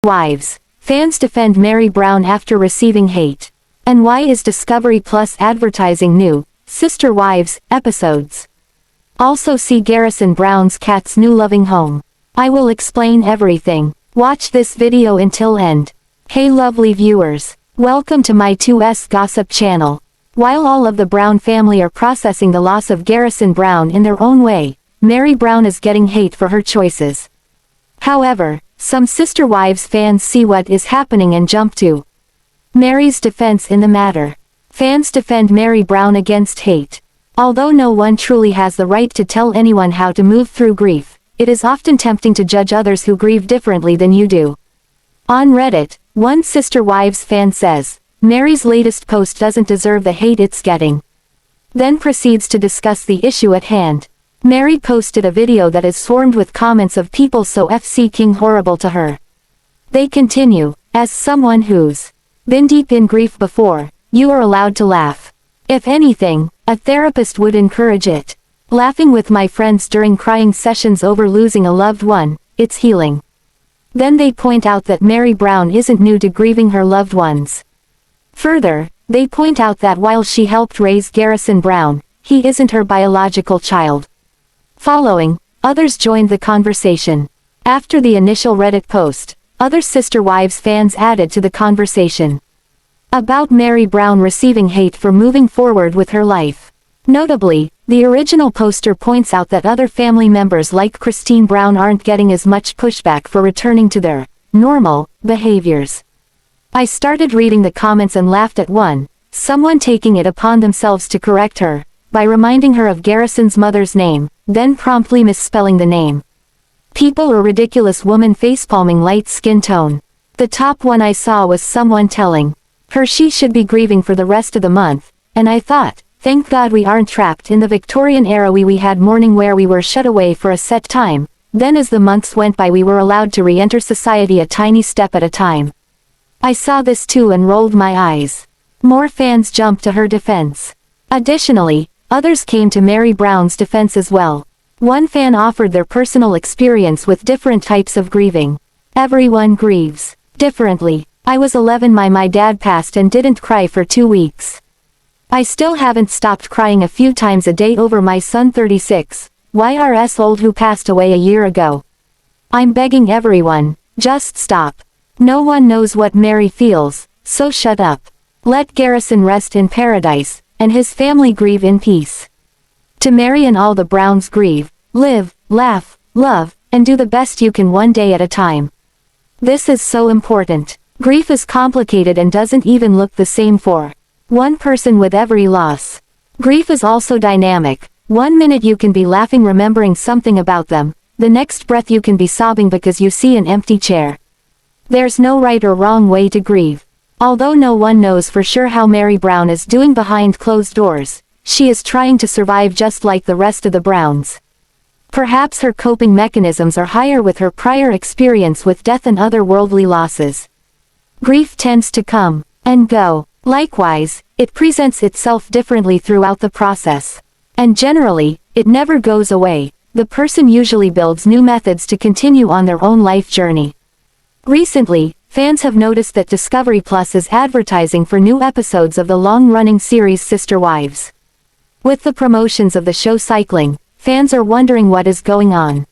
Wives. Fans defend Meri Brown after receiving hate. And why is Discovery Plus advertising new Sister Wives episodes? Also see Garrison Brown's cat's new loving home. I will explain everything. Watch this video until end. Hey lovely viewers. Welcome to my 2S Gossip channel. While all of the Brown family are processing the loss of Garrison Brown in their own way, Meri Brown is getting hate for her choices. However, some Sister Wives fans see what is happening and jump to Meri's defense in the matter. Fans defend Meri Brown against hate. Although no one truly has the right to tell anyone how to move through grief, it is often tempting to judge others who grieve differently than you do. On Reddit, one Sister Wives fan says, Meri's latest post doesn't deserve the hate it's getting. Then proceeds to discuss the issue at hand. Meri posted a video that is swarmed with comments of people so f***ing horrible to her. They continue, as someone who's been deep in grief before, you are allowed to laugh. If anything, a therapist would encourage it. Laughing with my friends during crying sessions over losing a loved one, it's healing. Then they point out that Meri Brown isn't new to grieving her loved ones. Further, they point out that while she helped raise Garrison Brown, he isn't her biological child. Following, others joined the conversation. After the initial Reddit post, other Sister Wives fans added to the conversation about Meri Brown receiving hate for moving forward with her life. Notably, the original poster points out that other family members like Christine Brown aren't getting as much pushback for returning to their normal behaviors. I started reading the comments and laughed at someone taking it upon themselves to correct her, by reminding her of Garrison's mother's name, then promptly misspelling the name. People or ridiculous woman facepalming light skin tone. The top one I saw was someone telling her she should be grieving for the rest of the month, and I thought, thank God we aren't trapped in the Victorian era we had mourning where we were shut away for a set time, then as the months went by we were allowed to re-enter society a tiny step at a time. I saw this too and rolled my eyes. More fans jumped to her defense. Additionally, others came to Meri Brown's defense as well. One fan offered their personal experience with different types of grieving. Everyone grieves differently. I was 11 my dad passed and didn't cry for 2 weeks. I still haven't stopped crying a few times a day over my son 36, YRS old who passed away a year ago. I'm begging everyone, just stop. No one knows what Meri feels, so shut up. Let Garrison rest in paradise, and his family grieve in peace. To Meri and all the Browns grieve, live, laugh, love, and do the best you can one day at a time. This is so important. Grief is complicated and doesn't even look the same for one person with every loss. Grief is also dynamic. 1 minute you can be laughing remembering something about them, the next breath you can be sobbing because you see an empty chair. There's no right or wrong way to grieve. Although no one knows for sure how Meri Brown is doing behind closed doors, she is trying to survive just like the rest of the Browns. Perhaps her coping mechanisms are higher with her prior experience with death and other worldly losses. Grief tends to come and go. Likewise, it presents itself differently throughout the process. And generally, it never goes away. The person usually builds new methods to continue on their own life journey. Recently, fans have noticed that Discovery Plus is advertising for new episodes of the long-running series Sister Wives. With the promotions of the show cycling, fans are wondering what is going on.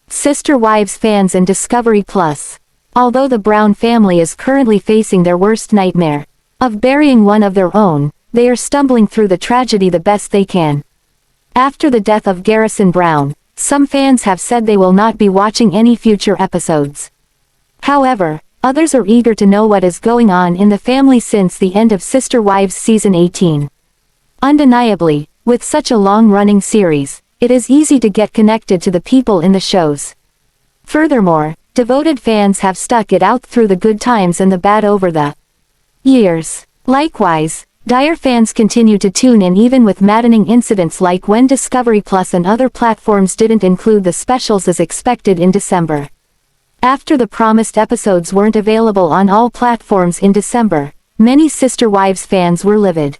Sister Wives fans and Discovery Plus. Although the Brown family is currently facing their worst nightmare of burying one of their own, they are stumbling through the tragedy the best they can. After the death of Garrison Brown, some fans have said they will not be watching any future episodes. However, others are eager to know what is going on in the family since the end of Sister Wives Season 18. Undeniably, with such a long-running series, it is easy to get connected to the people in the shows. Furthermore, devoted fans have stuck it out through the good times and the bad over the years. Likewise, dire fans continue to tune in even with maddening incidents like when Discovery Plus and other platforms didn't include the specials as expected in December. After the promised episodes weren't available on all platforms in December, many Sister Wives fans were livid.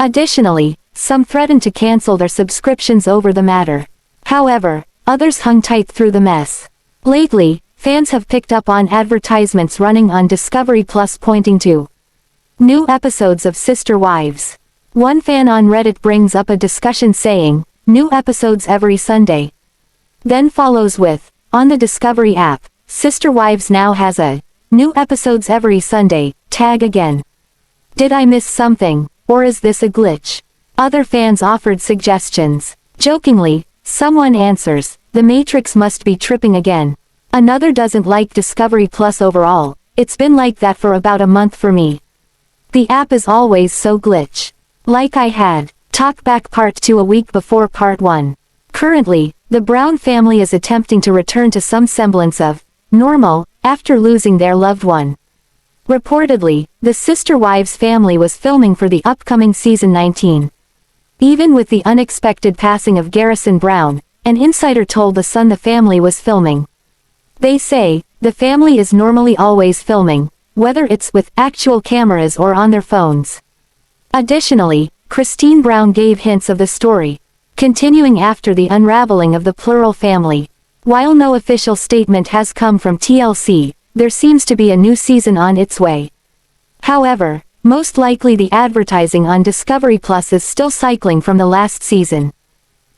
Additionally, some threatened to cancel their subscriptions over the matter. However, others hung tight through the mess. Lately, fans have picked up on advertisements running on Discovery Plus pointing to new episodes of Sister Wives. One fan on Reddit brings up a discussion saying, "New episodes every Sunday." Then follows with, "On the Discovery app, Sister Wives now has a new episodes every Sunday, tag again. Did I miss something, or is this a glitch?" Other fans offered suggestions. Jokingly, someone answers, "The Matrix must be tripping again." Another doesn't like Discovery Plus overall. "It's been like that for about a month for me. The app is always so glitch. Like I had Talkback Part 2 a week before Part 1. Currently, the Brown family is attempting to return to some semblance of normal after losing their loved one. Reportedly, the Sister Wives family was filming for the upcoming season 19. Even with the unexpected passing of Garrison Brown, an insider told The Sun the family was filming. They say, the family is normally always filming, whether it's with actual cameras or on their phones. Additionally, Christine Brown gave hints of the story continuing after the unraveling of the plural family. While no official statement has come from TLC, there seems to be a new season on its way. However, most likely the advertising on Discovery Plus is still cycling from the last season.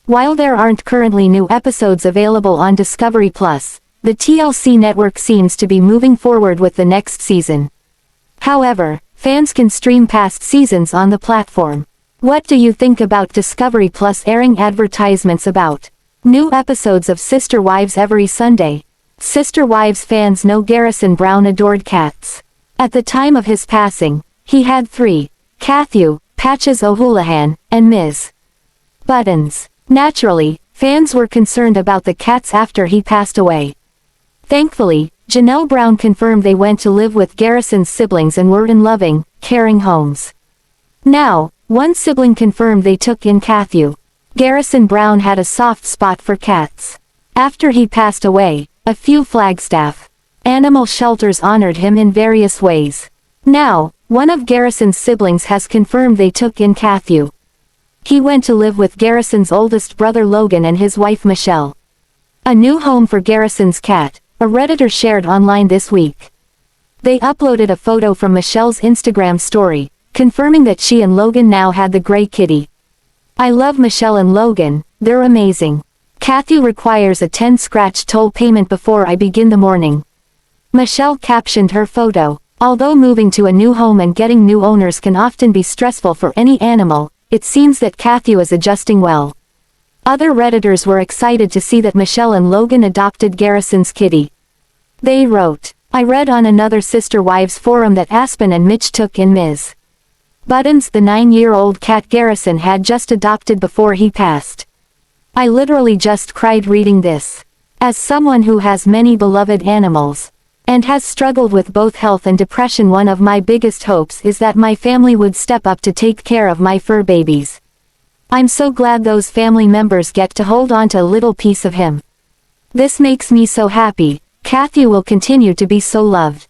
While there aren't currently new episodes available on Discovery Plus, the TLC network seems to be moving forward with the next season. However, fans can stream past seasons on the platform. What do you think about Discovery Plus airing advertisements about new episodes of Sister Wives every Sunday? Sister Wives fans know Garrison Brown adored cats. At the time of his passing, he had 3, Kathu, Patches O'Houlihan, and Ms. Buttons. Naturally, fans were concerned about the cats after he passed away. Thankfully, Janelle Brown confirmed they went to live with Garrison's siblings and were in loving, caring homes. Now, one sibling confirmed they took in Kathu. Garrison Brown had a soft spot for cats. After he passed away, a few Flagstaff animal shelters honored him in various ways. Now, one of Garrison's siblings has confirmed they took in Kathu. He went to live with Garrison's oldest brother Logan and his wife Michelle. A new home for Garrison's cat, a Redditor shared online this week. They uploaded a photo from Michelle's Instagram story, confirming that she and Logan now had the gray kitty. "I love Michelle and Logan, they're amazing. Kathu requires a 10 scratch toll payment before I begin the morning." Michelle captioned her photo. Although moving to a new home and getting new owners can often be stressful for any animal, it seems that Kathu is adjusting well. Other Redditors were excited to see that Michelle and Logan adopted Garrison's kitty. They wrote, "I read on another Sister Wives forum that Aspyn and Mitch took in Ms. Buttons, the 9-year-old cat Garrison had just adopted before he passed. I literally just cried reading this. As someone who has many beloved animals, and has struggled with both health and depression, one of my biggest hopes is that my family would step up to take care of my fur babies. I'm so glad those family members get to hold on to a little piece of him. This makes me so happy. Kathu will continue to be so loved.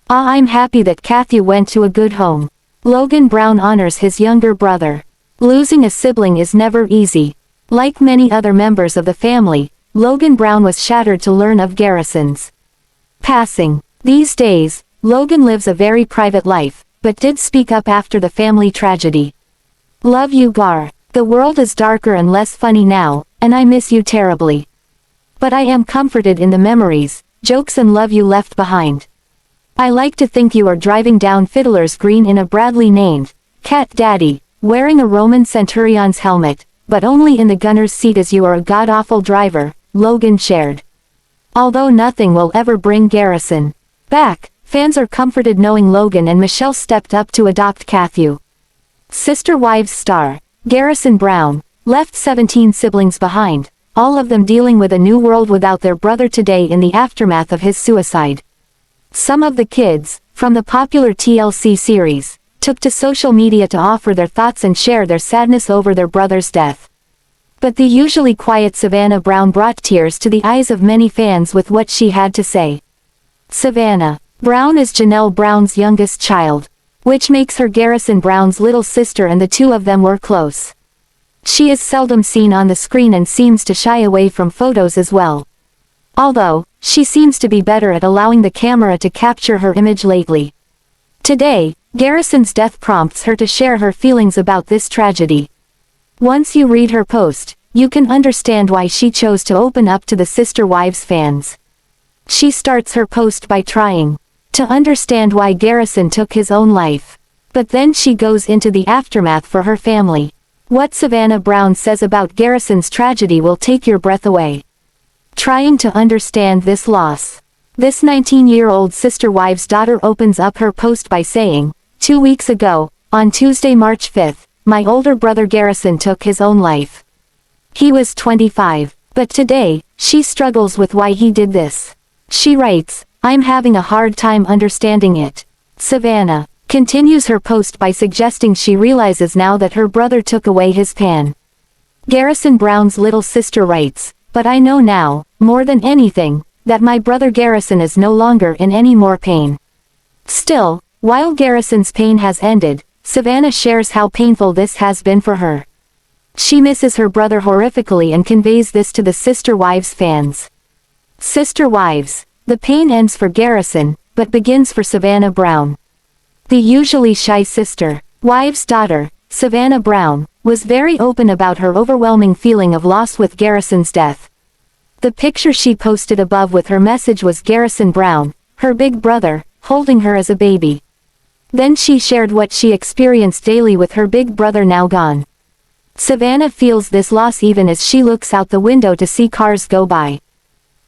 I'm happy that Kathu went to a good home." Logan Brown honors his younger brother. Losing a sibling is never easy. Like many other members of the family, Logan Brown was shattered to learn of Garrison's passing. These days, Logan lives a very private life, but did speak up after the family tragedy. "Love you, Gar. The world is darker and less funny now, and I miss you terribly. But I am comforted in the memories, jokes and love you left behind. I like to think you are driving down Fiddler's Green in a Bradley named Cat Daddy, wearing a Roman centurion's helmet, but only in the gunner's seat as you are a god-awful driver," Logan shared. Although nothing will ever bring Garrison back, fans are comforted knowing Logan and Michelle stepped up to adopt Kathu. Sister Wives star, Garrison Brown, left 17 siblings behind, all of them dealing with a new world without their brother today in the aftermath of his suicide. Some of the kids, from the popular TLC series, took to social media to offer their thoughts and share their sadness over their brother's death. But the usually quiet Savannah Brown brought tears to the eyes of many fans with what she had to say. Savannah Brown is Janelle Brown's youngest child, which makes her Garrison Brown's little sister, and the two of them were close. She is seldom seen on the screen and seems to shy away from photos as well. Although, she seems to be better at allowing the camera to capture her image lately. Today, Garrison's death prompts her to share her feelings about this tragedy. Once you read her post, you can understand why she chose to open up to the Sister Wives fans. She starts her post by trying to understand why Garrison took his own life. But then she goes into the aftermath for her family. What Savannah Brown says about Garrison's tragedy will take your breath away. Trying to understand this loss. This 19-year-old Sister Wives daughter opens up her post by saying, 2 weeks ago, on Tuesday, March 5th, my older brother Garrison took his own life. He was 25, but today, she struggles with why he did this. She writes, I'm having a hard time understanding it. Savannah continues her post by suggesting she realizes now that her brother took away his pan. Garrison Brown's little sister writes, but I know now, more than anything, that my brother Garrison is no longer in any more pain. Still, while Garrison's pain has ended, Savannah shares how painful this has been for her. She misses her brother horrifically and conveys this to the Sister Wives fans. Sister Wives, the pain ends for Garrison, but begins for Savannah Brown. The usually shy Sister Wives daughter, Savannah Brown, was very open about her overwhelming feeling of loss with Garrison's death. The picture she posted above with her message was Garrison Brown, her big brother, holding her as a baby. Then she shared what she experienced daily with her big brother now gone. Savannah feels this loss even as she looks out the window to see cars go by.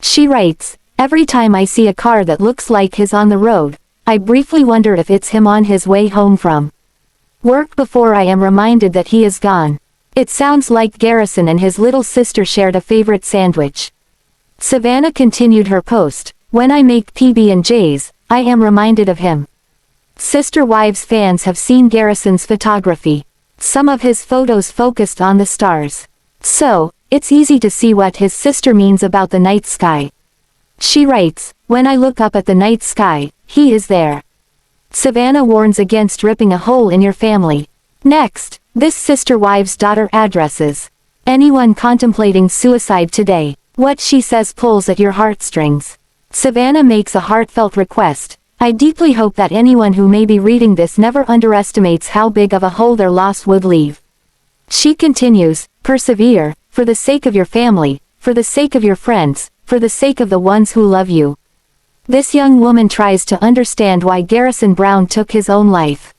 She writes, every time I see a car that looks like his on the road, I briefly wonder if it's him on his way home from work before I am reminded that he is gone. It sounds like Garrison and his little sister shared a favorite sandwich. Savannah continued her post, when I make PB&Js, I am reminded of him. Sister Wives fans have seen Garrison's photography. Some of his photos focused on the stars. So, it's easy to see what his sister means about the night sky. She writes, when I look up at the night sky, he is there. Savannah warns against ripping a hole in your family. Next, this Sister Wives daughter addresses anyone contemplating suicide today. What she says pulls at your heartstrings. Savannah makes a heartfelt request. I deeply hope that anyone who may be reading this never underestimates how big of a hole their loss would leave. She continues, persevere, for the sake of your family, for the sake of your friends, for the sake of the ones who love you. This young woman tries to understand why Garrison Brown took his own life.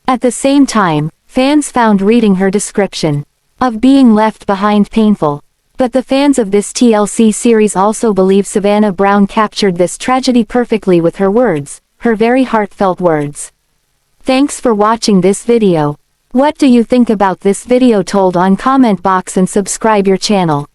At the same time, fans found reading her description of being left behind painful. But the fans of this TLC series also believe Savannah Brown captured this tragedy perfectly with her words, her very heartfelt words. Thanks for watching this video. What do you think about this video? Told on comment box and subscribe your channel.